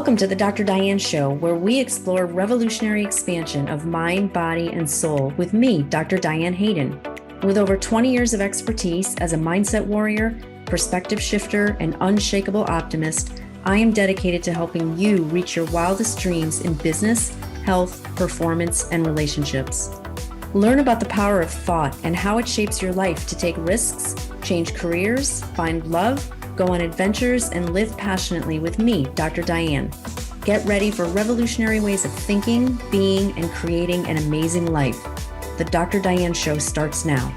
Welcome to the Dr. Diane Show, where we explore revolutionary expansion of mind, body, and soul with me, Dr. Diane Hayden. With over 20 years of expertise as a mindset warrior, perspective shifter, and unshakable optimist, I am dedicated to helping you reach your wildest dreams in business, health, performance, and relationships. Learn about the power of thought and how it shapes your life to take risks, change careers, find love, go on adventures, and live passionately with me, Dr. Diane. Get ready for revolutionary ways of thinking, being, and creating an amazing life. The Dr. Diane Show starts now.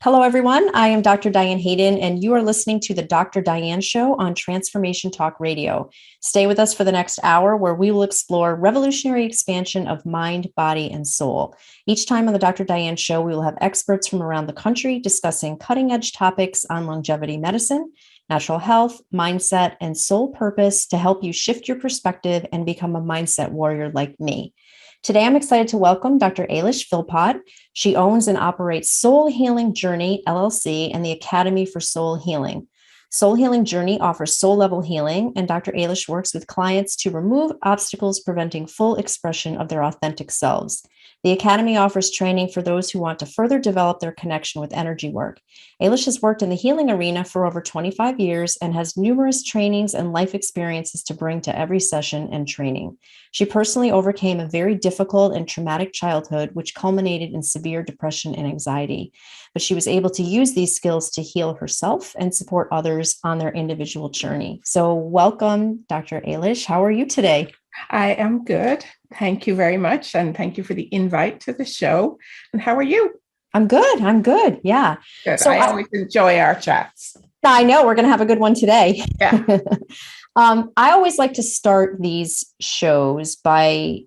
Hello, everyone. I am Dr. Diane Hayden, and you are listening to the Dr. Diane Show on Transformation Talk Radio. Stay with us for the next hour, where we will explore revolutionary expansion of mind, body, and soul. Each time on the Dr. Diane Show, we will have experts from around the country discussing cutting-edge topics on longevity medicine, natural health, mindset, and soul purpose to help you shift your perspective and become a mindset warrior like me. Today, I'm excited to welcome Dr. Eilis Philpott. She owns and operates Soul Healing Journey, LLC, and the Academy for Soul Healing. Soul Healing Journey offers soul-level healing, and Dr. Eilis works with clients to remove obstacles preventing full expression of their authentic selves. The Academy offers training for those who want to further develop their connection with energy work. Eilis has worked in the healing arena for over 25 years and has numerous trainings and life experiences to bring to every session and training. She personally overcame a very difficult and traumatic childhood, which culminated in severe depression and anxiety. But she was able to use these skills to heal herself and support others on their individual journey. So welcome, Dr. Eilis. How are you today? I am good. Thank you very much. And thank you for the invite to the show. And how are you? I'm good. Yeah. Good. So I always enjoy our chats. I know we're going to have a good one today. Yeah. I always like to start these shows by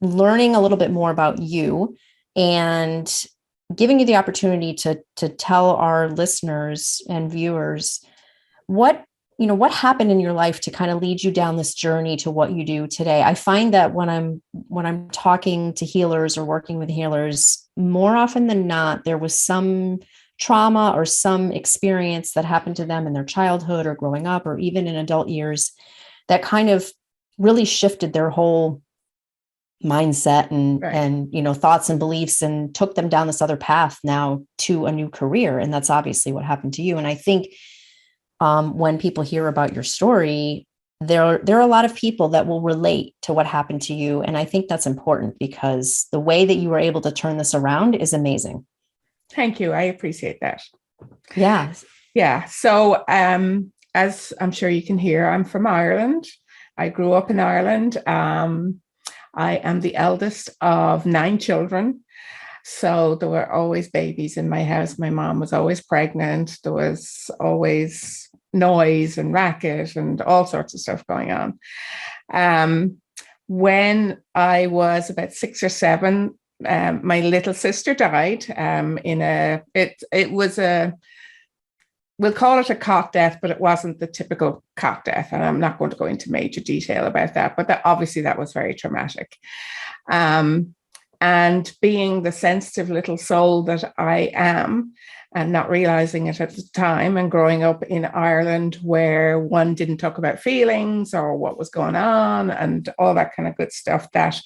learning a little bit more about you and giving you the opportunity to tell our listeners and viewers what happened in your life to kind of lead you down this journey to what you do today. I find that when I'm talking to healers or working with healers, more often than not, there was some trauma or some experience that happened to them in their childhood or growing up or even in adult years that kind of really shifted their whole mindset and thoughts and beliefs and took them down this other path now to a new career. And that's obviously what happened to you. And I think when people hear about your story, there are a lot of people that will relate to what happened to you. And I think that's important because the way that you were able to turn this around is amazing. Thank you. I appreciate that. Yeah. Yeah. So as I'm sure you can hear, I'm from Ireland. I grew up in Ireland. I am the eldest of 9 children. So there were always babies in my house. My mom was always pregnant. There was always noise and racket and all sorts of stuff going on. When I was about 6 or 7, my little sister died we'll call it a cot death, but it wasn't the typical cot death. And I'm not going to go into major detail about that, but that was very traumatic. And being the sensitive little soul that I am, and not realizing it at the time, and growing up in Ireland where one didn't talk about feelings or what was going on and all that kind of good stuff, that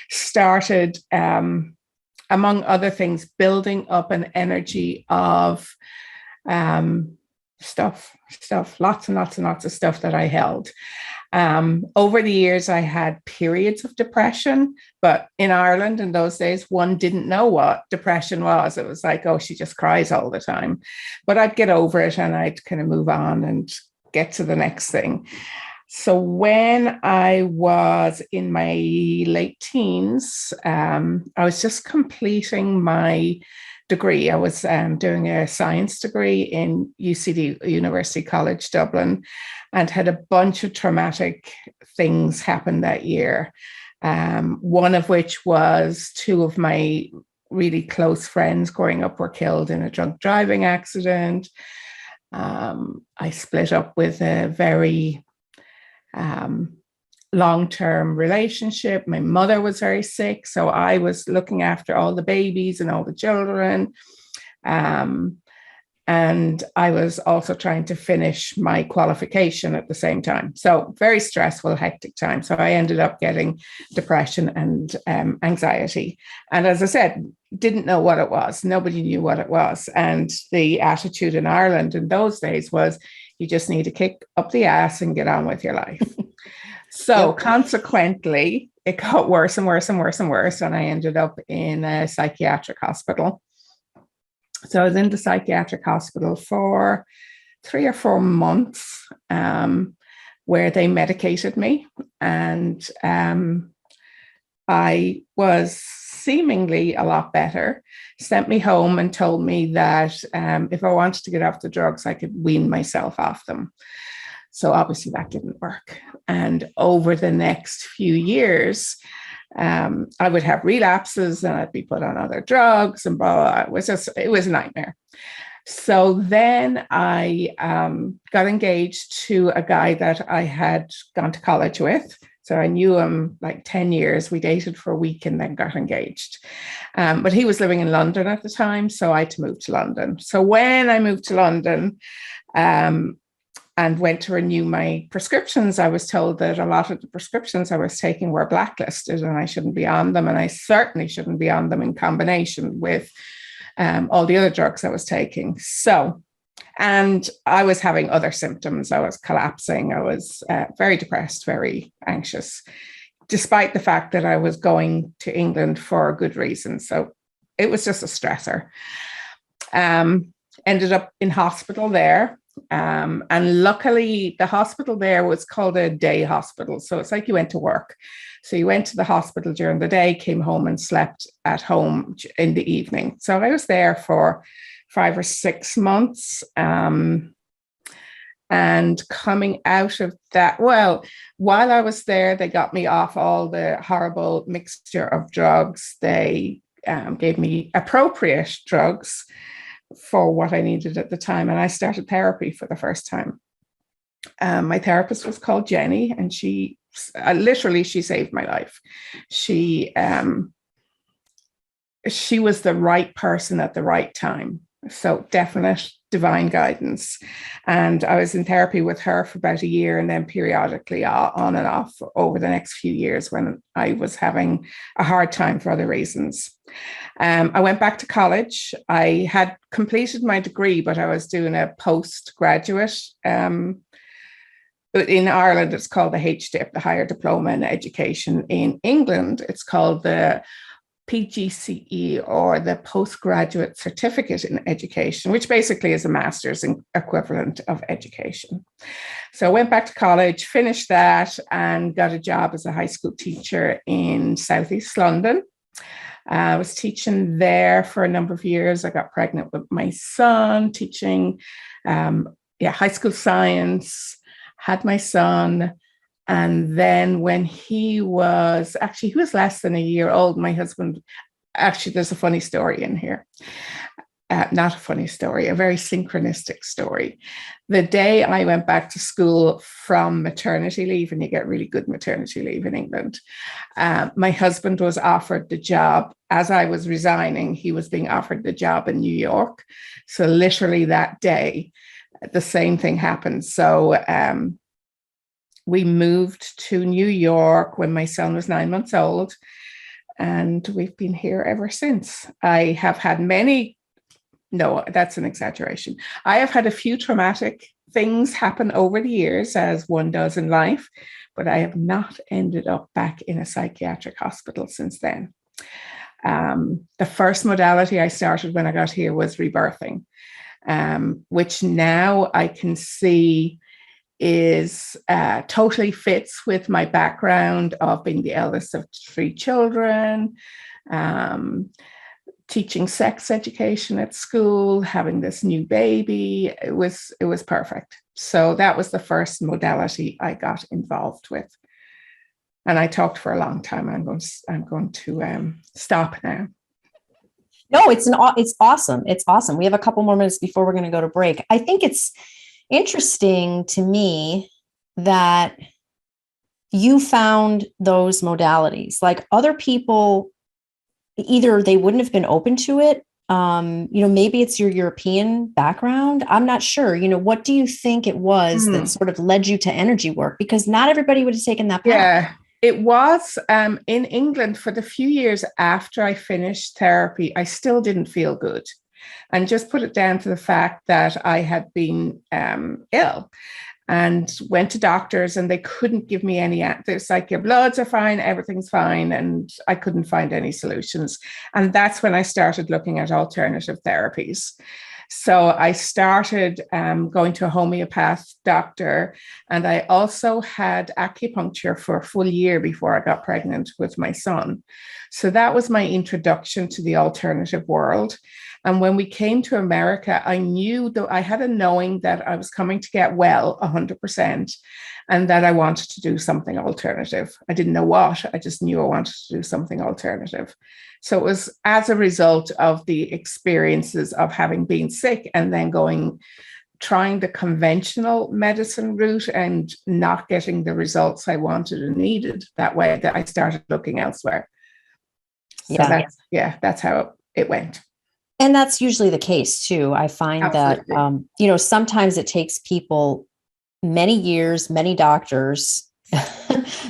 started, among other things, building up an energy of stuff, lots and lots and lots of stuff that I held. Over the years, I had periods of depression, but in Ireland in those days, one didn't know what depression was. It was like, oh, she just cries all the time. But I'd get over it and I'd kind of move on and get to the next thing. So when I was in my late teens, I was just completing my degree. I was doing a science degree in UCD, University College Dublin, and had a bunch of traumatic things happen that year. One of which was 2 of my really close friends growing up were killed in a drunk driving accident. I split up with a very long-term relationship. My mother was very sick, so I was looking after all the babies and all the children. And I was also trying to finish my qualification at the same time. So very stressful, hectic time. So I ended up getting depression and anxiety. And as I said, didn't know what it was. Nobody knew what it was. And the attitude in Ireland in those days was, you just need to kick up the ass and get on with your life. So consequently, it got worse and worse and worse and worse. And I ended up in a psychiatric hospital. So I was in the psychiatric hospital for 3 or 4 months, where they medicated me. And I was seemingly a lot better, sent me home and told me that if I wanted to get off the drugs, I could wean myself off them. So obviously that didn't work. And over the next few years, I would have relapses and I'd be put on other drugs and blah, blah. It was a nightmare. So then I got engaged to a guy that I had gone to college with. So I knew him like 10 years. We dated for a week and then got engaged. But he was living in London at the time, so I had to move to London. So when I moved to London, and went to renew my prescriptions, I was told that a lot of the prescriptions I was taking were blacklisted and I shouldn't be on them. And I certainly shouldn't be on them in combination with all the other drugs I was taking. So, and I was having other symptoms. I was collapsing. I was very depressed, very anxious, despite the fact that I was going to England for a good reason. So it was just a stressor. Ended up in hospital there. And luckily, the hospital there was called a day hospital. So it's like you went to work. So you went to the hospital during the day, came home and slept at home in the evening. So I was there for 5 or 6 months. And coming out of that, well, while I was there, they got me off all the horrible mixture of drugs. They gave me appropriate drugs for what I needed at the time. And I started therapy for the first time. My therapist was called Jenny, and she saved my life. She was the right person at the right time. So definite divine guidance. And I was in therapy with her for about a year, and then periodically on and off over the next few years when I was having a hard time for other reasons. I went back to college. I had completed my degree, but I was doing a postgraduate. In Ireland, it's called the HDIP, the Higher Diploma in Education. In England, it's called the PGCE, or the Postgraduate Certificate in Education, which basically is a master's equivalent of education. So I went back to college, finished that, and got a job as a high school teacher in Southeast London. I was teaching there for a number of years. I got pregnant with my son, teaching high school science, had my son. And then when he was less than a year old, my husband, there's a funny story in here. Not a funny story, a very synchronistic story. The day I went back to school from maternity leave, and you get really good maternity leave in England, my husband was offered the job. As I was resigning, he was being offered the job in New York. So literally that day, the same thing happened. So we moved to New York when my son was 9 months old, and we've been here ever since. I have had no, that's an exaggeration. I have had a few traumatic things happen over the years, as one does in life, but I have not ended up back in a psychiatric hospital since then. The first modality I started when I got here was rebirthing, which now I can see is totally fits with my background of being the eldest of 3 children, teaching sex education at school, having this new baby. It was perfect. So that was the first modality I got involved with. And I talked for a long time. I'm going to stop now. No, it's awesome. It's awesome. We have a couple more minutes before we're going to go to break. I think it's interesting to me that you found those modalities. Like, other people, either they wouldn't have been open to it, maybe it's your European background. I'm not sure. What do you think it was that sort of led you to energy work? Because not everybody would have taken that path. Yeah, it was in England for the few years after I finished therapy, I still didn't feel good. And just put it down to the fact that I had been ill and went to doctors and they couldn't give me any answers. Like, your bloods are fine, everything's fine. And I couldn't find any solutions. And that's when I started looking at alternative therapies. So I started going to a homeopath doctor, and I also had acupuncture for a full year before I got pregnant with my son. So that was my introduction to the alternative world. And when we came to America, I knew that I had a knowing that I was coming to get well 100% and that I wanted to do something alternative. I didn't know what, I just knew I wanted to do something alternative. So it was as a result of the experiences of having been sick and then trying the conventional medicine route and not getting the results I wanted and needed that way that I started looking elsewhere. So that's how it went. And that's usually the case too. I find Absolutely. That, sometimes it takes people many years, many doctors,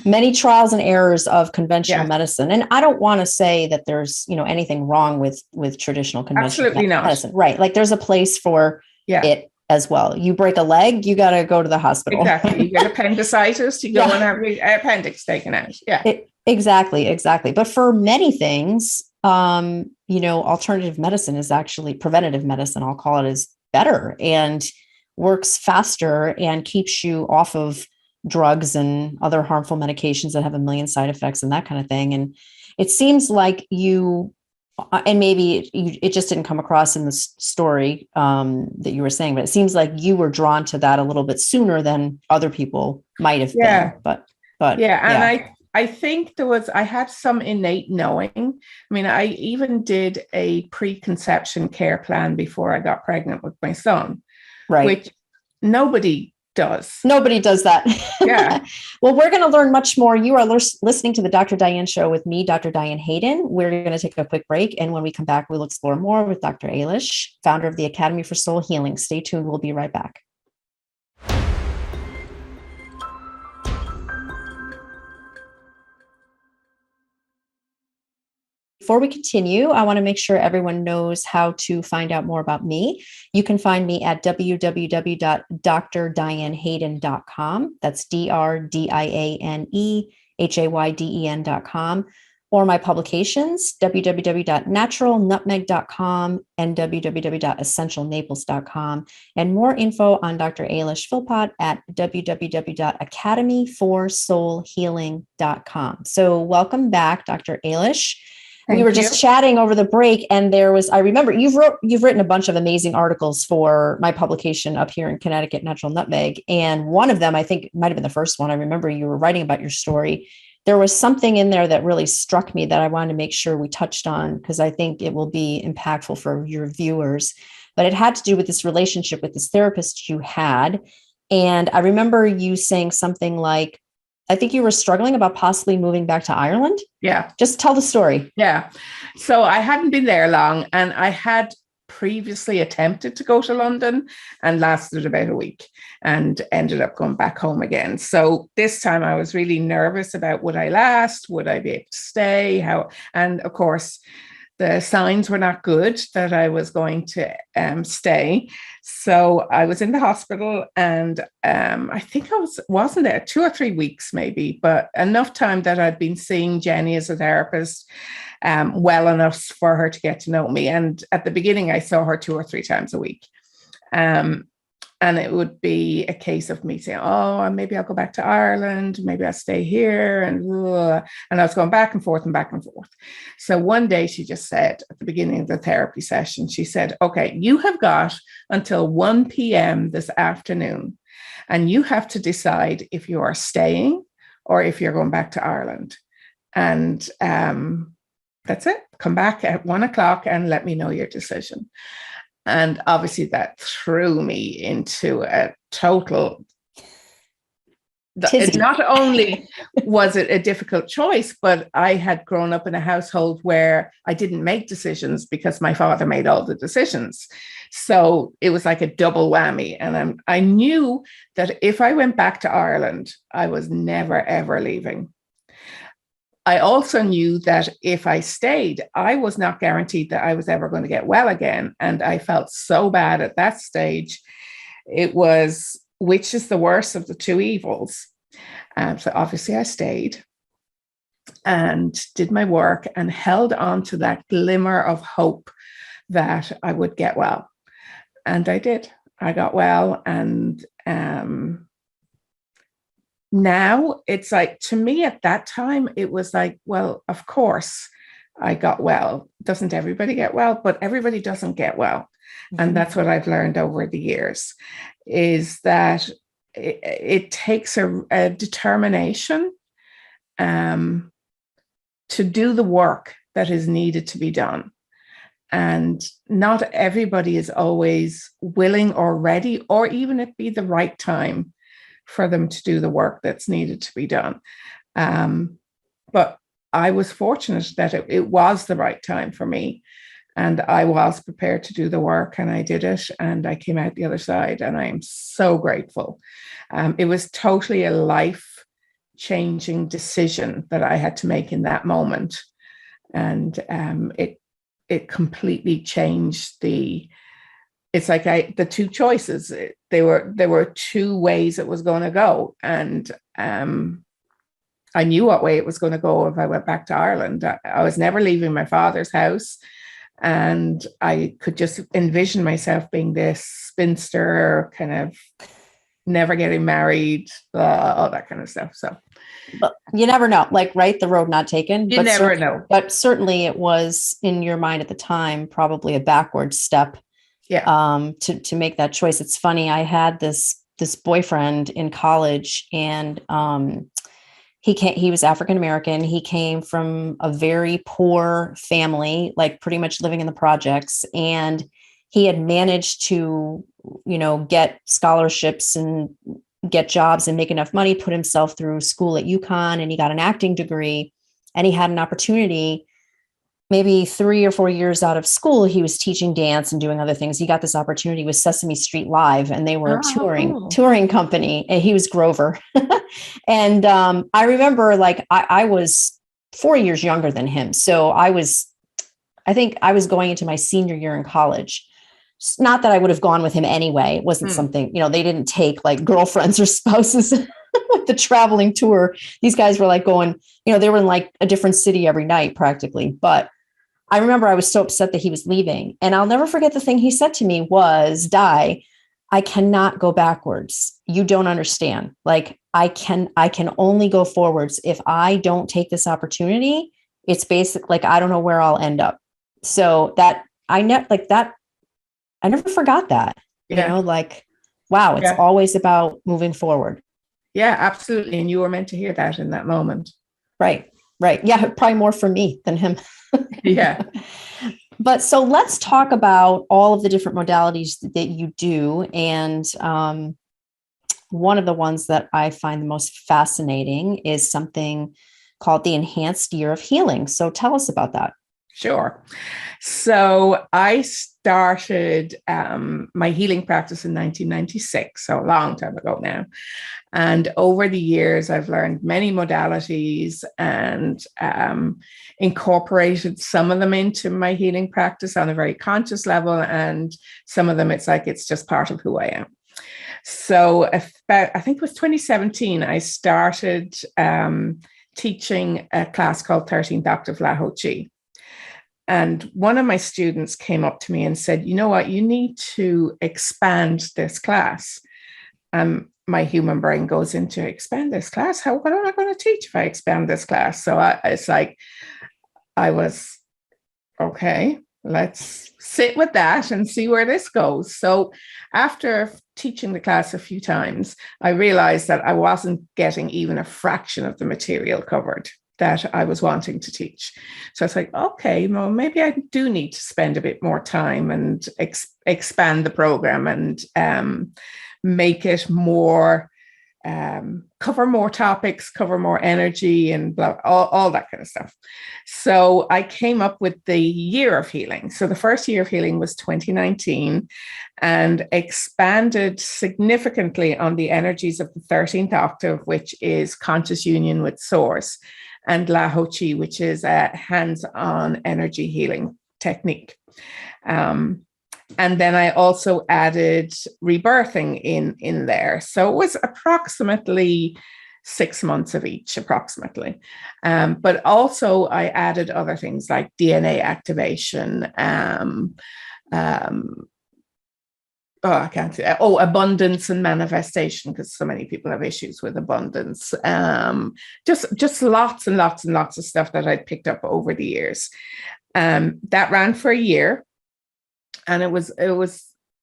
many trials and errors of conventional medicine. And I don't want to say that there's, anything wrong with traditional conventional medicine. Right. Like, there's a place for it as well. You break a leg, you got to go to the hospital. Exactly. You get appendicitis, you go and have your appendix taken out. Yeah. Exactly. But for many things, alternative medicine is actually preventative medicine. I'll call it, is better and works faster and keeps you off of drugs and other harmful medications that have a million side effects and that kind of thing. And it seems like you, and maybe it just didn't come across in the story that you were saying, but it seems like you were drawn to that a little bit sooner than other people might have been. But and I think I had some innate knowing. I mean, I even did a preconception care plan before I got pregnant with my son, right? Which nobody does. Nobody does that. Yeah. Well, we're going to learn much more. You are listening to the Dr. Diane Show with me, Dr. Diane Hayden. We're going to take a quick break. And when we come back, we'll explore more with Dr. Eilis, founder of the Academy for Soul Healing. Stay tuned. We'll be right back. Before we continue, I want to make sure everyone knows how to find out more about me. You can find me at www.drdianehayden.com. That's DRDIANEHAYDEN.com. Or my publications, www.naturalnutmeg.com and www.essentialnaples.com. And more info on Dr. Eilis Philpott at www.academyforsoulhealing.com. So welcome back, Dr. Eilis. We were just chatting over the break, and I remember you've written a bunch of amazing articles for my publication up here in Connecticut, Natural Nutmeg. And one of them, I think, might have been the first one. I remember you were writing about your story. There was something in there that really struck me that I wanted to make sure we touched on, because I think it will be impactful for your viewers. But it had to do with this relationship with this therapist you had. And I remember you saying something like, I think you were struggling about possibly moving back to Ireland. Yeah. Just tell the story. Yeah. So I hadn't been there long, and I had previously attempted to go to London and lasted about a week and ended up going back home again. So this time I was really nervous about, would I last? Would I be able to stay? How? And of course, the signs were not good that I was going to stay. So I was in the hospital, and I think I wasn't there 2 or 3 weeks maybe, but enough time that I'd been seeing Jenny as a therapist well enough for her to get to know me. And at the beginning, I saw her 2 or 3 times a week. And it would be a case of me saying, oh, maybe I'll go back to Ireland, maybe I'll stay here. And I was going back and forth and back and forth. So one day she just said at the beginning of the therapy session, she said, okay, you have got until 1 p.m. this afternoon, and you have to decide if you are staying or if you're going back to Ireland. And that's it. Come back at 1 o'clock and let me know your decision. And obviously that threw me into a total Tizzy. Not only was it a difficult choice, but I had grown up in a household where I didn't make decisions because my father made all the decisions. So it was like a double whammy. And I knew that if I went back to Ireland, I was never, ever leaving. I also knew that if I stayed, I was not guaranteed that I was ever going to get well again. And I felt so bad at that stage. It was, which is the worst of the two evils? So obviously I stayed and did my work and held on to that glimmer of hope that I would get well. And I did. I got well. And now it's like, to me at that time, it was like, well, of course I got well. Doesn't everybody get well? But everybody doesn't get well. Mm-hmm. And that's what I've learned over the years, is that it takes a determination to do the work that is needed to be done. And not everybody is always willing or ready, or even it be the right time for them to do the work that's needed to be done. But I was fortunate that it was the right time for me. And I was prepared to do the work, and I did it, and I came out the other side, and I'm so grateful. It was totally a life-changing decision that I had to make in that moment. And it completely changed it's like the two choices. There were two ways it was going to go. And I knew what way it was going to go if I went back to Ireland. I was never leaving my father's house. And I could just envision myself being this spinster, kind of never getting married, all that kind of stuff. So but you never know, like, right, the road not taken. You never know. But certainly it was, in your mind at the time, probably a backward step. Yeah. To make that choice. It's funny. I had this boyfriend in college, and he was African American. He came from a very poor family, like pretty much living in the projects. And he had managed to, get scholarships and get jobs and make enough money, put himself through school at UConn, and he got an acting degree. And he had an opportunity, maybe 3 or 4 years out of school, he was teaching dance and doing other things. He got this opportunity with Sesame Street Live, and they were a touring company, and he was Grover. And I remember, like, I was 4 years younger than him. So I think I was going into my senior year in college. Not that I would have gone with him anyway. It wasn't something, they didn't take like girlfriends or spouses with the traveling tour. These guys were like going, they were in like a different city every night practically. But I remember I was so upset that he was leaving. And I'll never forget the thing he said to me was, Di, I cannot go backwards. You don't understand. Like, I can only go forwards. If I don't take this opportunity, it's basically like, I don't know where I'll end up. So I never forgot that, like, wow, it's always about moving forward. Yeah, absolutely. And you were meant to hear that in that moment. Right. Yeah, probably more for me than him. Yeah. But so let's talk about all of the different modalities that you do. And one of the ones that I find the most fascinating is something called the Enhanced Year of Healing. So tell us about that. Sure. So I started my healing practice in 1996, so a long time ago now. And over the years, I've learned many modalities and incorporated some of them into my healing practice on a very conscious level. And some of them, it's just part of who I am. So I think it was 2017, I started teaching a class called 13th Octave Lao Chi. And one of my students came up to me and said, you know what, you need to expand this class. My human brain goes into expand this class. What am I going to teach if I expand this class? So I was, okay, let's sit with that and see where this goes. So after teaching the class a few times, I realized that I wasn't getting even a fraction of the material covered that I was wanting to teach. So it's like, okay, well, maybe I do need to spend a bit more time and expand the program and make it more cover more topics, cover more energy, and all that kind of stuff. So I came up with the year of healing. So the first year of healing was 2019, and expanded significantly on the energies of the 13th octave, which is conscious union with source, and La Ho Chi, which is a hands-on energy healing technique. And then I also added rebirthing in there. So it was approximately 6 months of each, approximately. But also I added other things like DNA activation, I can't say. Oh, abundance and manifestation, because so many people have issues with abundance. Just lots and lots and lots of stuff that I'd picked up over the years. That ran for a year, and it was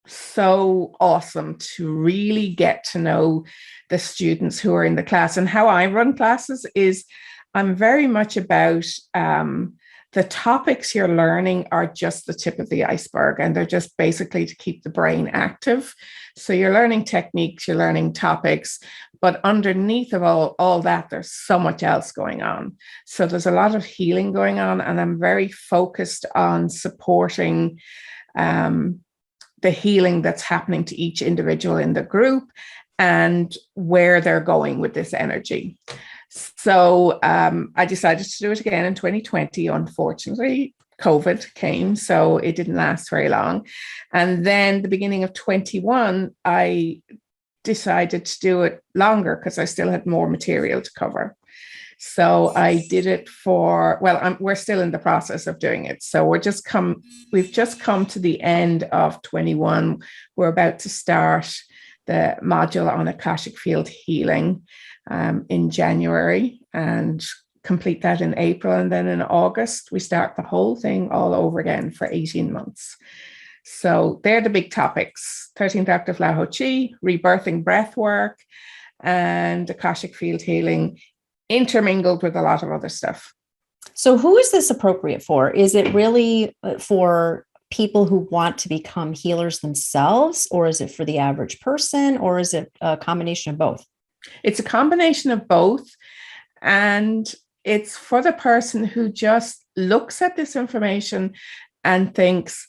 so awesome to really get to know the students who are in the class. And how I run classes is I'm very much about the topics you're learning are just the tip of the iceberg, and they're just basically to keep the brain active. So you're learning techniques, you're learning topics, but underneath of all that, there's so much else going on. So there's a lot of healing going on, and I'm very focused on supporting the healing that's happening to each individual in the group and where they're going with this energy. So I decided to do it again in 2020. Unfortunately, COVID came, so it didn't last very long. And then the beginning of 21, I decided to do it longer because I still had more material to cover. So I did it we're still in the process of doing it. So we've just come to the end of 21. We're about to start the module on Akashic Field healing in January, and complete that in April. And then in August, we start the whole thing all over again for 18 months. So they're the big topics: 13th octave La Ho Chi, rebirthing breath work, and Akashic Field healing, intermingled with a lot of other stuff. So who is this appropriate for? Is it really for people who want to become healers themselves, or is it for the average person, or is it a combination of both? It's a combination of both. And it's for the person who just looks at this information and thinks,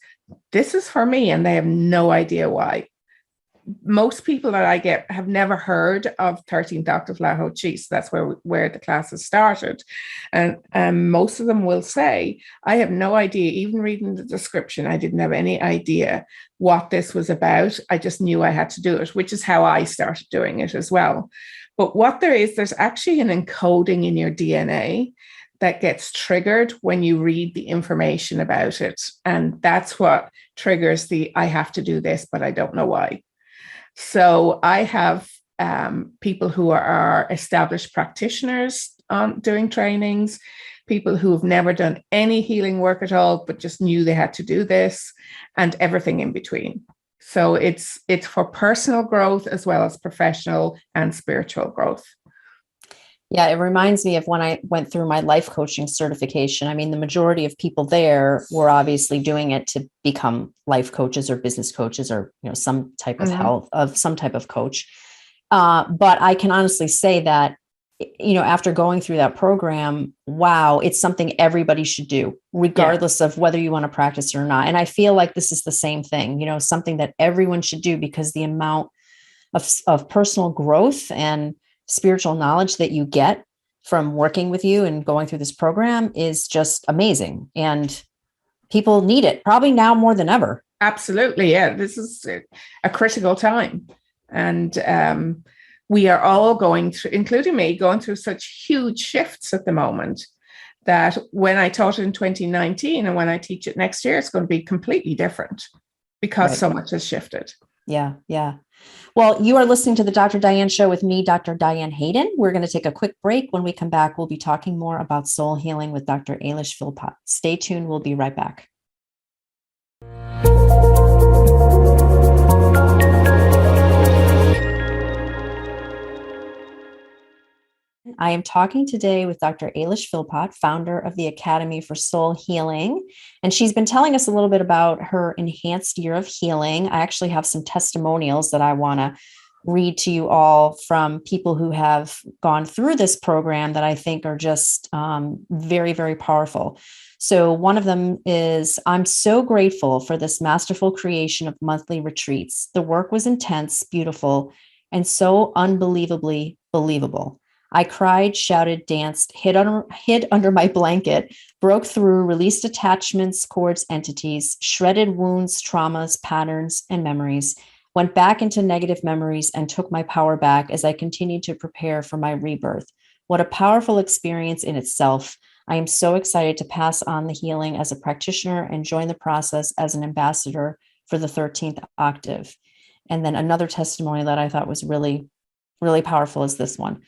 this is for me, and they have no idea why. Most people that I get have never heard of 13th octave La Ho Chi. So that's where the classes started. And most of them will say, I have no idea, even reading the description, I didn't have any idea what this was about. I just knew I had to do it, which is how I started doing it as well. But what there's actually an encoding in your DNA that gets triggered when you read the information about it. And that's what triggers I have to do this, but I don't know why. So I have people who are established practitioners doing trainings, people who have never done any healing work at all, but just knew they had to do this, and everything in between. So it's for personal growth as well as professional and spiritual growth. Yeah, it reminds me of when I went through my life coaching certification. I mean, the majority of people there were obviously doing it to become life coaches or business coaches, or some type of some type of coach. But I can honestly say that after going through that program, wow, it's something everybody should do, regardless of whether you want to practice or not. And I feel like this is the same thing, something that everyone should do, because the amount of personal growth and spiritual knowledge that you get from working with you and going through this program is just amazing. And people need it probably now more than ever. Absolutely. Yeah. This is a critical time. And we are all going through, including me, going through such huge shifts at the moment that when I taught it in 2019 and when I teach it next year, it's going to be completely different, because so much has shifted. Yeah. Yeah. Well, you are listening to the Dr. Diane Show with me, Dr. Diane Hayden. We're going to take a quick break. When we come back, we'll be talking more about soul healing with Dr. Eilis Philpott. Stay tuned. We'll be right back. I am talking today with Dr. Eilis Philpott, founder of the Academy for Soul Healing. And she's been telling us a little bit about her enhanced year of healing. I actually have some testimonials that I want to read to you all from people who have gone through this program that I think are just very, very powerful. So one of them is, I'm so grateful for this masterful creation of monthly retreats. The work was intense, beautiful, and so unbelievably believable. I cried, shouted, danced, hid under my blanket, broke through, released attachments, cords, entities, shredded wounds, traumas, patterns, and memories, went back into negative memories, and took my power back as I continued to prepare for my rebirth. What a powerful experience in itself. I am so excited to pass on the healing as a practitioner and join the process as an ambassador for the 13th octave. And then another testimony that I thought was really, really powerful is this one.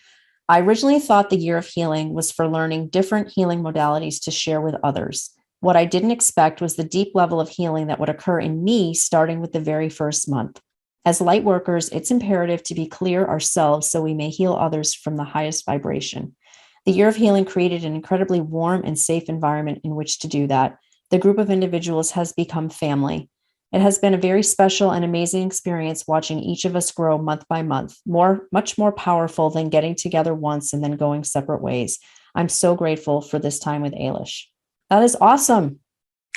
I originally thought the year of healing was for learning different healing modalities to share with others. What I didn't expect was the deep level of healing that would occur in me starting with the very first month. As light workers, it's imperative to be clear ourselves so we may heal others from the highest vibration. The year of healing created an incredibly warm and safe environment in which to do that. The group of individuals has become family. It has been a very special and amazing experience watching each of us grow month by month, much more powerful than getting together once and then going separate ways. I'm so grateful for this time with Eilis. That is awesome.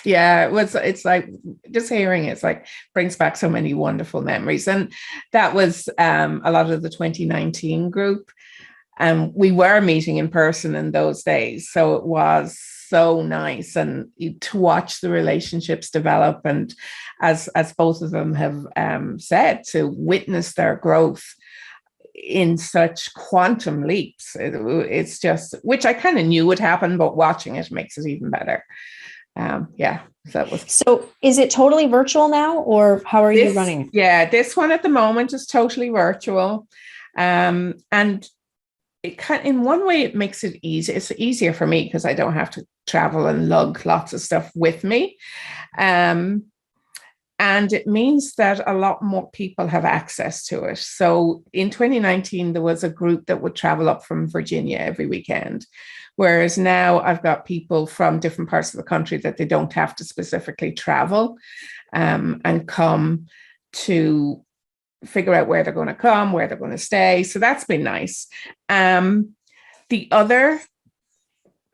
Yeah, it's like just hearing it's like brings back so many wonderful memories. And that was a lot of the 2019 group. And we were meeting in person in those days. So it was so nice and to watch the relationships develop. And as both of them have said, to witness their growth in such quantum leaps. It's just, which I kind of knew would happen, but watching it makes it even better. Yeah, that was. So is it totally virtual now, or how are you running? Yeah, this one at the moment is totally virtual. And it in one way, it makes it easy. It's easier for me because I don't have to travel and lug lots of stuff with me. And it means that a lot more people have access to it. So in 2019, there was a group that would travel up from Virginia every weekend. Whereas now I've got people from different parts of the country that they don't have to specifically travel and come to figure out where they're going to come, where they're going to stay. So that's been nice. The other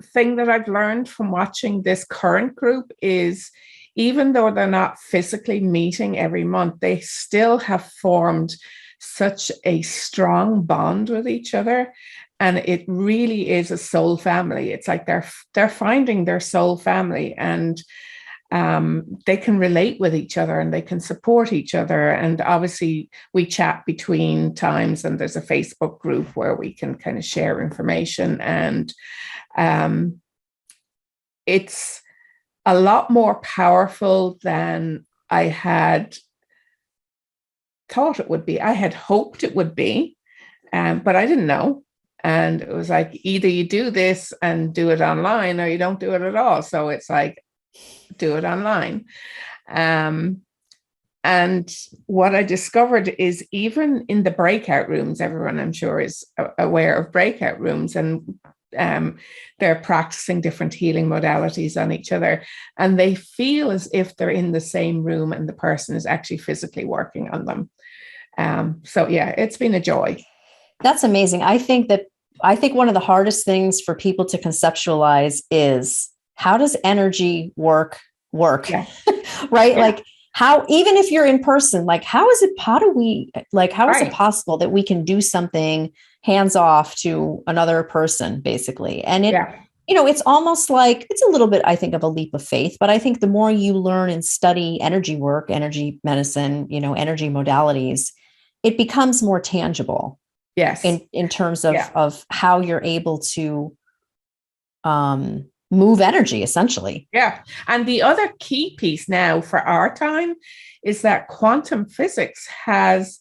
thing that I've learned from watching this current group is even though they're not physically meeting every month, they still have formed such a strong bond with each other. And it really is a soul family. It's like they're finding their soul family, and they can relate with each other and they can support each other. And obviously we chat between times, and there's a Facebook group where we can kind of share information. And it's a lot more powerful than I had thought it would be. I had hoped it would be, but I didn't know. And it was like, either you do this and do it online or you don't do it at all. So it's like, do it online. And what I discovered is even in the breakout rooms, everyone I'm sure is aware of breakout rooms, and they're practicing different healing modalities on each other, and they feel as if they're in the same room and the person is actually physically working on them. So yeah, it's been a joy. That's amazing. I think one of the hardest things for people to conceptualize is, how does energy work? Yeah. Right? Yeah. Like, how, even if you're in person, like, how is it possible that we can do something hands off to another person, basically? And it's almost like, it's a little bit, I think, of a leap of faith, but I think the more you learn and study energy work, energy medicine, energy modalities, it becomes more tangible. Yes. In terms of how you're able to move energy, essentially. Yeah. And the other key piece now for our time is that quantum physics has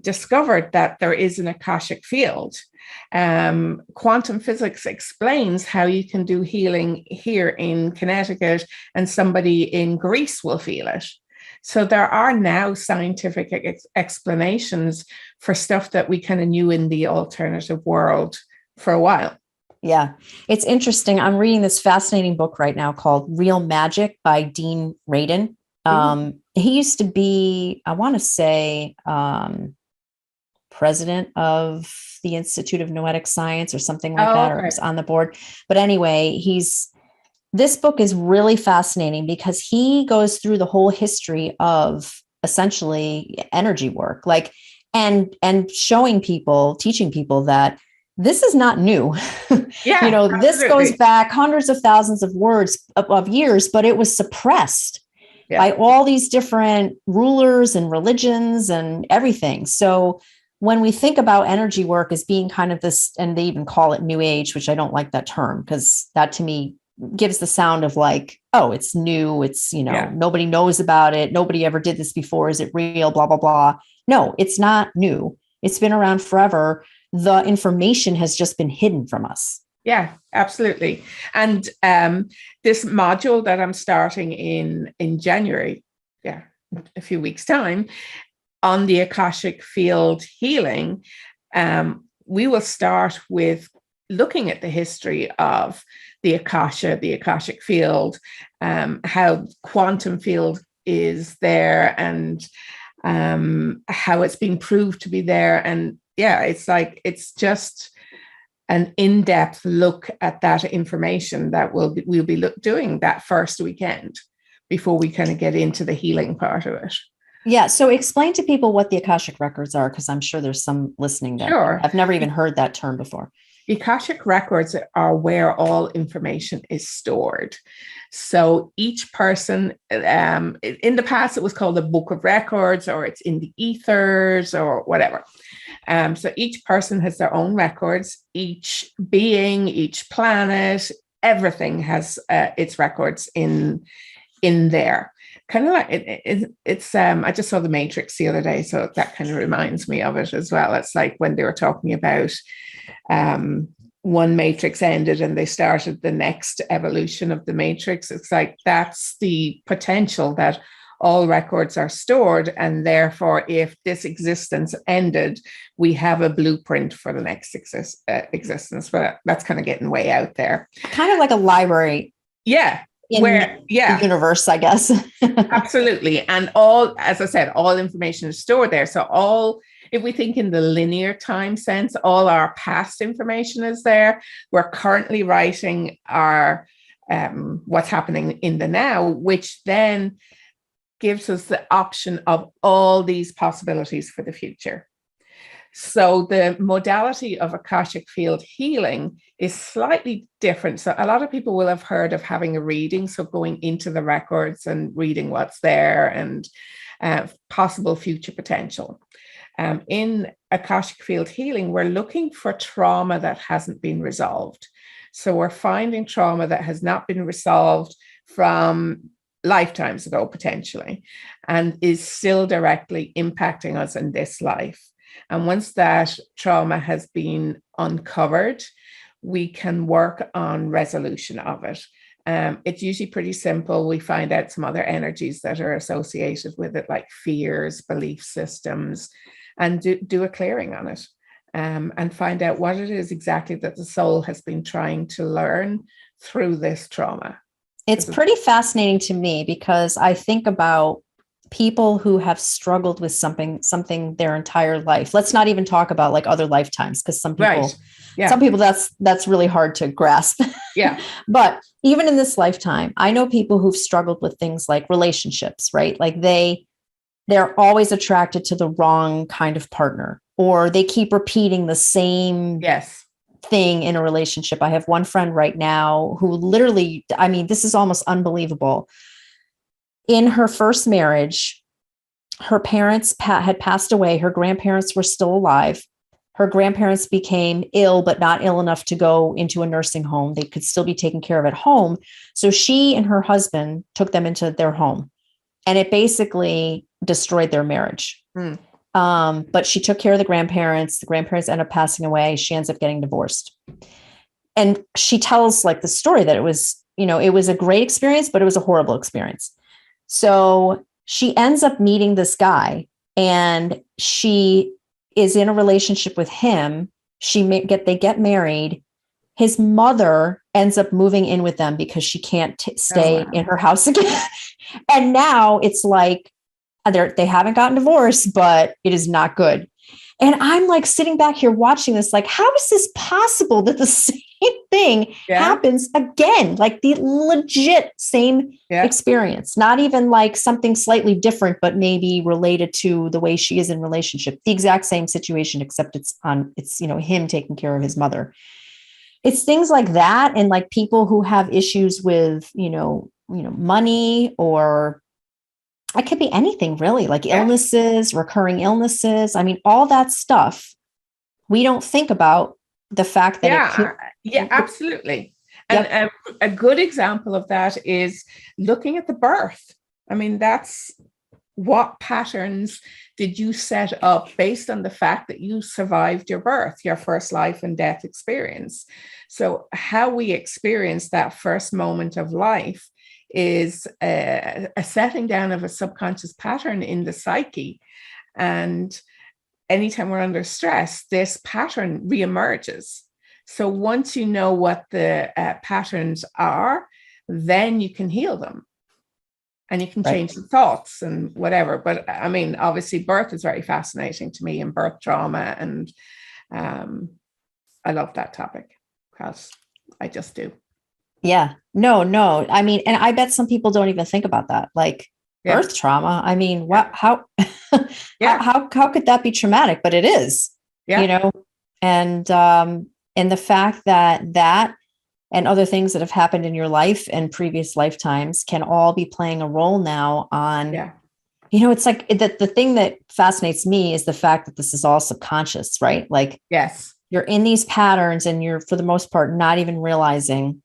discovered that there is an Akashic Field. Quantum physics explains how you can do healing here in Connecticut and somebody in Greece will feel it. So there are now scientific explanations for stuff that we kind of knew in the alternative world for a while. Yeah, it's interesting. I'm reading this fascinating book right now called Real Magic by Dean Radin. He used to be, I want to say, president of the Institute of Noetic Science or something like Oh, that, or okay. was on the board. But anyway, this book is really fascinating because he goes through the whole history of essentially energy work, like, and showing people, teaching people that this is not new. Yeah, This goes absolutely. back hundreds of thousands of years, but it was suppressed Yeah. by all these different rulers and religions and everything. So when we think about energy work as being kind of this, and they even call it new age, which I don't like that term, because that to me gives the sound of like, oh, it's new. It's, Yeah. nobody knows about it. Nobody ever did this before. Is it real? Blah, blah, blah. No, it's not new. It's been around forever. The information has just been hidden from us. Yeah, absolutely. And this module that I'm starting in January, a few weeks' time, on the Akashic Field healing, we will start with looking at the history of the Akasha, the Akashic Field, how quantum field is there, and how it's been proved to be there. And it's just an in-depth look at that information that we'll be doing that first weekend before we kind of get into the healing part of it. Yeah. So explain to people what the Akashic records are, because I'm sure there's some listening that have never even heard that term before. The Akashic records are where all information is stored. So each person, in the past, it was called the Book of Records, or it's in the ethers or whatever. So each person has their own records. Each being, each planet, everything has its records in there. Kind of like it's. I just saw The Matrix the other day, so that kind of reminds me of it as well. It's like when they were talking about one matrix ended and they started the next evolution of the matrix. It's like that's the potential that all records are stored, and therefore, if this existence ended, we have a blueprint for the next existence. But that's kind of getting way out there. Kind of like a library. Yeah. The universe, I guess. Absolutely. And all, as I said, all information is stored there. So if we think in the linear time sense, all our past information is there. We're currently writing our what's happening in the now, which then gives us the option of all these possibilities for the future. So the modality of Akashic Field healing is slightly different. So a lot of people will have heard of having a reading, so going into the records and reading what's there and possible future potential. In Akashic Field healing, we're looking for trauma that hasn't been resolved. So we're finding trauma that has not been resolved from lifetimes ago, potentially, and is still directly impacting us in this life. And once that trauma has been uncovered, we can work on resolution of it. It's usually pretty simple. We find out some other energies that are associated with it, like fears, belief systems, and do a clearing on it, and find out what it is exactly that the soul has been trying to learn through this trauma. It's pretty fascinating to me because I think about people who have struggled with something their entire life. Let's not even talk about like other lifetimes, because some people that's really hard to grasp. Yeah. But even in this lifetime, I know people who've struggled with things like relationships, right? Like they're always attracted to the wrong kind of partner, or they keep repeating the same thing in a relationship. I have one friend right now who literally, I mean, this is almost unbelievable. In her first marriage, her parents had passed away. Her grandparents were still alive. Her grandparents became ill, but not ill enough to go into a nursing home. They could still be taken care of at home. So she and her husband took them into their home, and it basically destroyed their marriage. But she took care of the grandparents. The grandparents end up passing away. She ends up getting divorced. And she tells like the story that it was a great experience, but it was a horrible experience. So she ends up meeting this guy, and she is in a relationship with him. They get married. His mother ends up moving in with them because she can't stay in her house again. And now it's like they haven't gotten divorced, but it is not good. And I'm like sitting back here watching this, like, how is this possible that the same thing happens again? Like the legit same experience, not even like something slightly different, but maybe related to the way she is in relationship, the exact same situation, except it's him taking care of his mother. It's things like that. And like people who have issues with, money, or it could be anything really, like illnesses, recurring illnesses. I mean, all that stuff, we don't think about the fact that absolutely. And a good example of that is looking at the birth. I mean, that's what patterns did you set up based on the fact that you survived your birth, your first life and death experience. So how we experience that first moment of life is a setting down of a subconscious pattern in the psyche. And anytime we're under stress, this pattern reemerges. So once you know what the patterns are, then you can heal them. And you can change the thoughts and whatever. But I mean, obviously, birth is very fascinating to me, and birth trauma. And I love that topic because I just do. Yeah, no. I mean, and I bet some people don't even think about that. Like birth trauma. I mean, how could that be traumatic? But it is, and the fact that and other things that have happened in your life and previous lifetimes can all be playing a role now on, it's like the thing that fascinates me is the fact that this is all subconscious, right? Like, you're in these patterns and you're, for the most part, not even realizing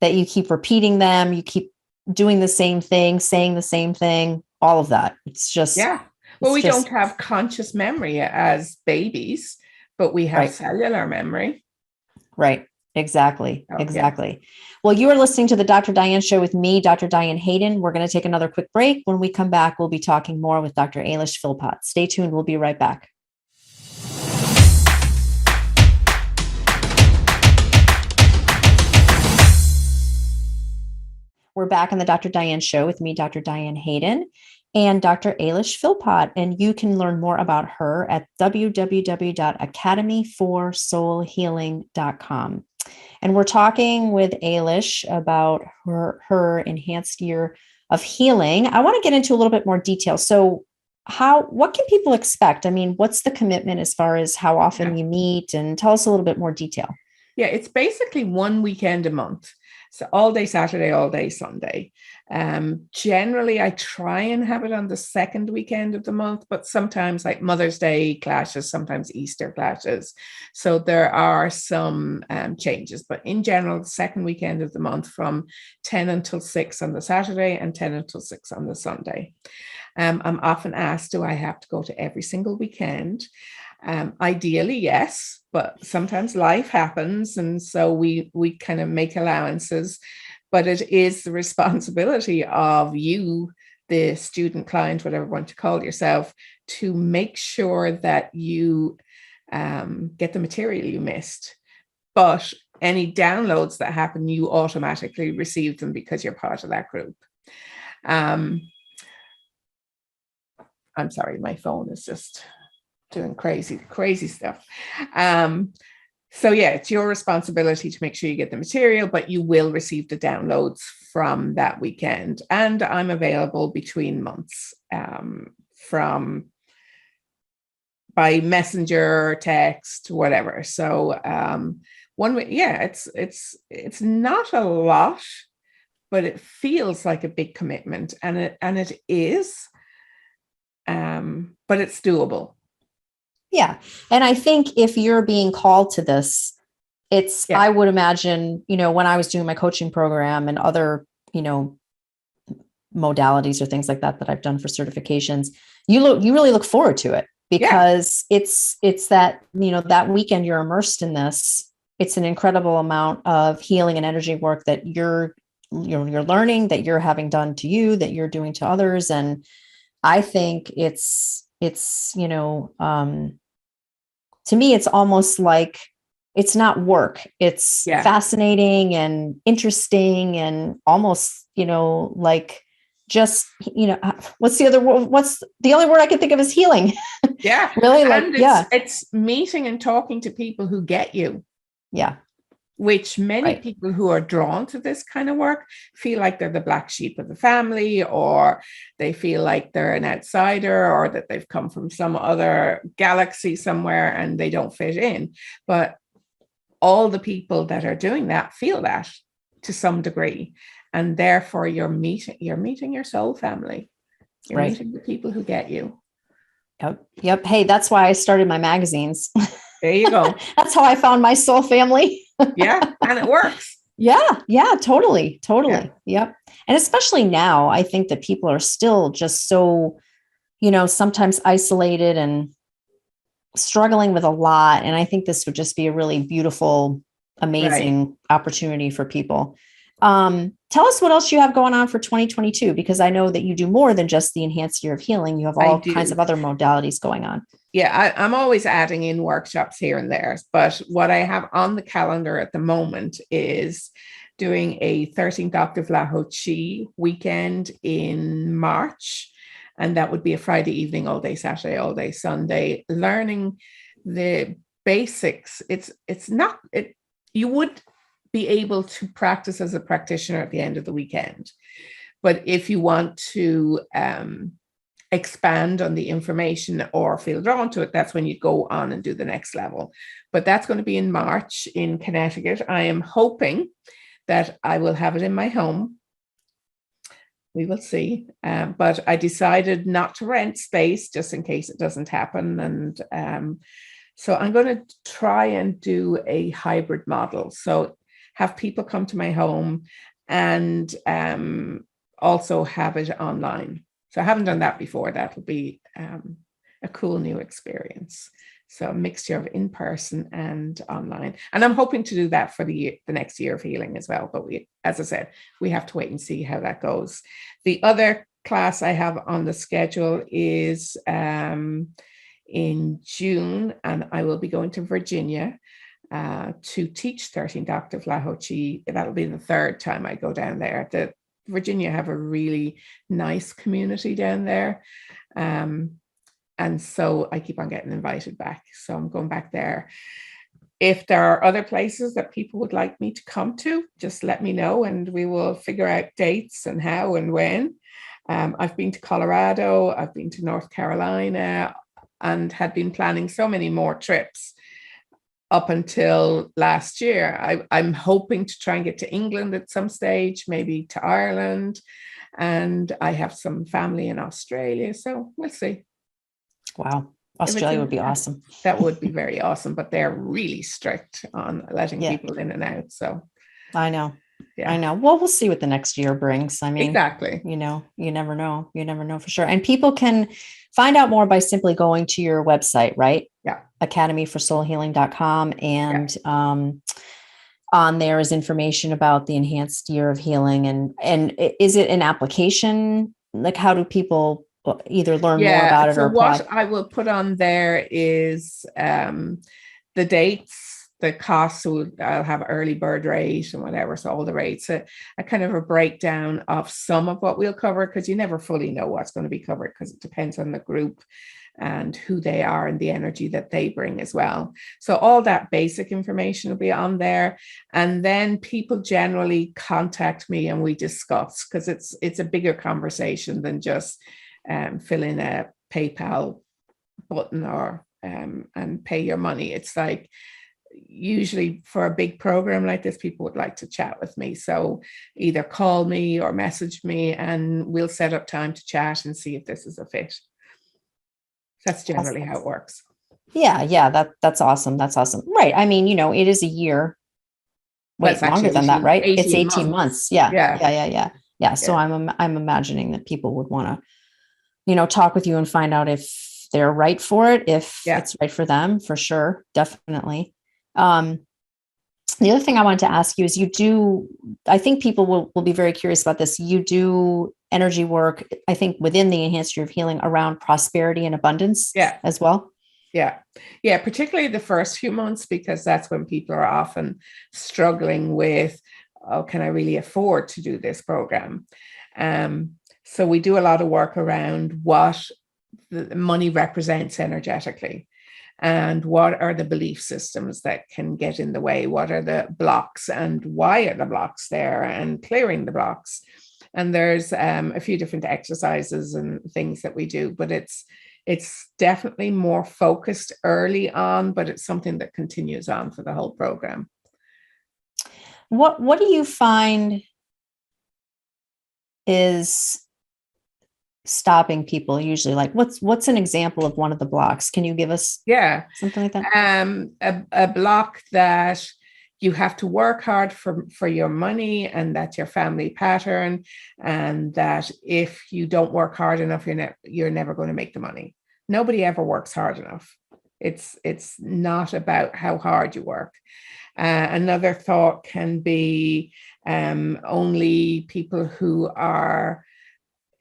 that you keep repeating them. You keep doing the same thing, saying the same thing, all of that. It's just, well, we don't have conscious memory as babies, but we have cellular memory. Right. Exactly. Well, you are listening to the Dr. Diane Show with me, Dr. Diane Hayden. We're going to take another quick break. When we come back, we'll be talking more with Dr. Eilis Philpott. Stay tuned. We'll be right back. We're back on the Dr. Diane Show with me, Dr. Diane Hayden, and Dr. Eilis Philpott. And you can learn more about her at www.academyforsoulhealing.com. And we're talking with Eilis about her enhanced year of healing. I want to get into a little bit more detail. So what can people expect? I mean, what's the commitment as far as how often you meet, and tell us a little bit more detail. Yeah, it's basically one weekend a month. So all day Saturday, all day Sunday. Generally, I try and have it on the second weekend of the month, but sometimes like Mother's Day clashes, sometimes Easter clashes. So there are some changes, but in general, the second weekend of the month from 10 until 6 on the Saturday and 10 until 6 on the Sunday. I'm often asked, do I have to go to every single weekend? Ideally, yes, but sometimes life happens. And so we kind of make allowances, but it is the responsibility of you, the student, client, whatever you want to call yourself, to make sure that you get the material you missed. But any downloads that happen, you automatically receive them because you're part of that group. I'm sorry, my phone is just doing crazy stuff. So yeah, it's your responsibility to make sure you get the material, but you will receive the downloads from that weekend. And I'm available between months from by messenger, text, whatever. So it's not a lot, but it feels like a big commitment, and it is, but it's doable. Yeah. And I think if you're being called to this, I would imagine, when I was doing my coaching program and other, modalities or things like that I've done for certifications, you really look forward to it, because it's that, that weekend you're immersed in this. It's an incredible amount of healing and energy work that you're learning, that you're having done to you, that you're doing to others. And I think it's to me, it's almost like it's not work. It's fascinating and interesting, and almost, like just, what's the other word? What's the only word I can think of is healing. Yeah. Really, and it's meeting and talking to people who get you. Yeah. Which many people who are drawn to this kind of work feel like they're the black sheep of the family, or they feel like they're an outsider, or that they've come from some other galaxy somewhere and they don't fit in. But all the people that are doing that feel that to some degree. And therefore you're meeting your soul family. You're meeting the people who get you. Yep. Hey, that's why I started my magazines. There you go. That's how I found my soul family. Yeah. And it works. Yeah. Totally. Yeah. Yep. And especially now, I think that people are still just so, sometimes isolated and struggling with a lot. And I think this would just be a really beautiful, amazing opportunity for people. Tell us what else you have going on for 2022, because I know that you do more than just the enhanced year of healing. You have all kinds of other modalities going on. Yeah, I'm always adding in workshops here and there. But what I have on the calendar at the moment is doing a 13th Octave Laho Chi weekend in March. And that would be a Friday evening, all day Saturday, all day Sunday, learning the basics. You would be able to practice as a practitioner at the end of the weekend. But if you want to expand on the information or feel drawn to it, that's when you go on and do the next level. But that's going to be in March in Connecticut. I am hoping that I will have it in my home. We will see. But I decided not to rent space just in case it doesn't happen. And so I'm going to try and do a hybrid model. So have people come to my home and also have it online. So I haven't done that before. That will be a cool new experience. So a mixture of in-person and online. And I'm hoping to do that for the next year of healing as well. But as I said, we have to wait and see how that goes. The other class I have on the schedule is in June, and I will be going to Virginia to teach 13th Octave Laho Chi. That'll be the third time I go down there. Virginia have a really nice community down there. And so I keep on getting invited back. So I'm going back there. If there are other places that people would like me to come to, just let me know and we will figure out dates and how and when. I've been to Colorado, I've been to North Carolina, and had been planning so many more trips up until last year. I'm hoping to try and get to England at some stage, maybe to Ireland. And I have some family in Australia. So we'll see. Wow. Australia would be awesome. That would be very awesome, but they're really strict on letting people in and out. So I know. Yeah. I know. Well, we'll see what the next year brings. I mean, exactly. You never know. You never know for sure. And people can find out more by simply going to your website, right? Yeah. academyforsoulhealing.com. And on there is information about the enhanced year of healing. And is it an application? Like, how do people either learn more about it or apply? What I will put on there is the dates, the costs. So I'll have early bird rate and whatever. So all the rates, a kind of a breakdown of some of what we'll cover, because you never fully know what's going to be covered because it depends on the group and who they are and the energy that they bring as well. So all that basic information will be on there. And then people generally contact me and we discuss, because it's a bigger conversation than just fill in a PayPal button or and pay your money. It's like, usually for a big program like this, people would like to chat with me. So either call me or message me and we'll set up time to chat and see if this is a fit. That's generally how it works. Yeah. That's awesome. That's awesome. Right. I mean, it is a year. Wait, longer than that, right? It's 18 months. Yeah. So I'm imagining that people would want to, talk with you and find out if they're right for it, if it's right for them, for sure. Definitely. The other thing I wanted to ask you is I think people will be very curious about this. You do energy work, I think, within the enhanced year of healing around prosperity and abundance as well. Yeah. Particularly the first few months, because that's when people are often struggling with, can I really afford to do this program? So we do a lot of work around what the money represents energetically, and what are the belief systems that can get in the way, what are the blocks, and why are the blocks there, and clearing the blocks. And there's a few different exercises and things that we do, but it's definitely more focused early on, but it's something that continues on for the whole program. What do you find is stopping people usually? Like what's an example of one of the blocks? Can you give us something like that? A block that you have to work hard for your money, and that's your family pattern, and that if you don't work hard enough, you're never going to make the money. Nobody ever works hard enough. It's not about how hard you work. Another thought can be only people who are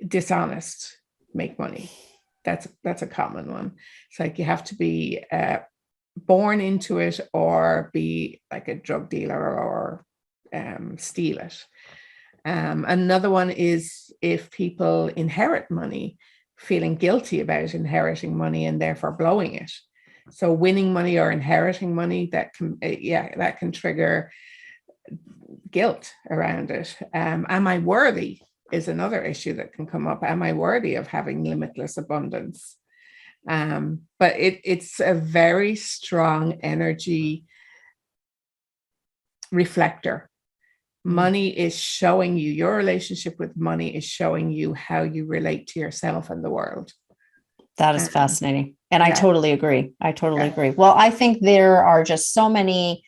dishonest make money. That's a common one. It's like you have to be born into it, or be like a drug dealer, or steal it. Another one is if people inherit money, feeling guilty about inheriting money and therefore blowing it. So winning money or inheriting money, that can trigger guilt around it. Am I worthy is another issue that can come up. Am I worthy of having limitless abundance? But it's a very strong energy reflector. Money is showing you, your relationship with money is showing you how you relate to yourself and the world. That is fascinating. And I totally agree. Agree. Well, I think there are just so many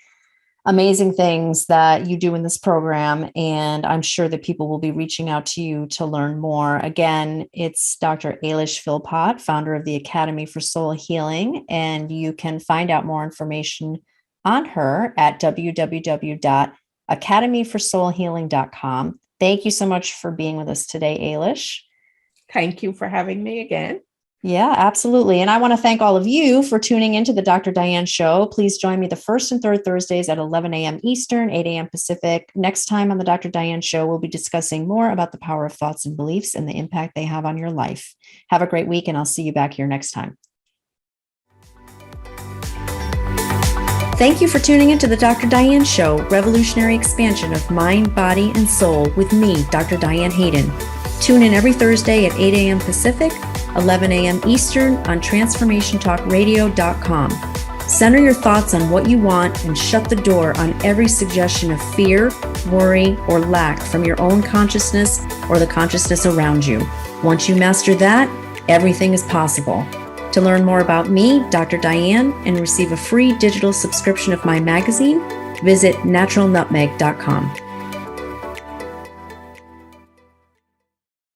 amazing things that you do in this program, and I'm sure that people will be reaching out to you to learn more. Again, it's Dr. Eilis Philpott, founder of the Academy for Soul Healing, and you can find out more information on her at www.academyforsoulhealing.com. Thank you so much for being with us today, Eilis. Thank you for having me again. Yeah, absolutely. And I want to thank all of you for tuning into the Dr. Diane Show. Please join me the first and third Thursdays at 11 a.m. Eastern, 8 a.m. Pacific. Next time on the Dr. Diane Show, we'll be discussing more about the power of thoughts and beliefs and the impact they have on your life. Have a great week, and I'll see you back here next time. Thank you for tuning into the Dr. Diane Show, revolutionary expansion of mind, body, and soul with me, Dr. Diane Hayden. Tune in every Thursday at 8 a.m. Pacific, 11 a.m. Eastern on transformationtalkradio.com. Center your thoughts on what you want and shut the door on every suggestion of fear, worry, or lack from your own consciousness or the consciousness around you. Once you master that, everything is possible. To learn more about me, Dr. Diane, and receive a free digital subscription of my magazine, visit naturalnutmeg.com.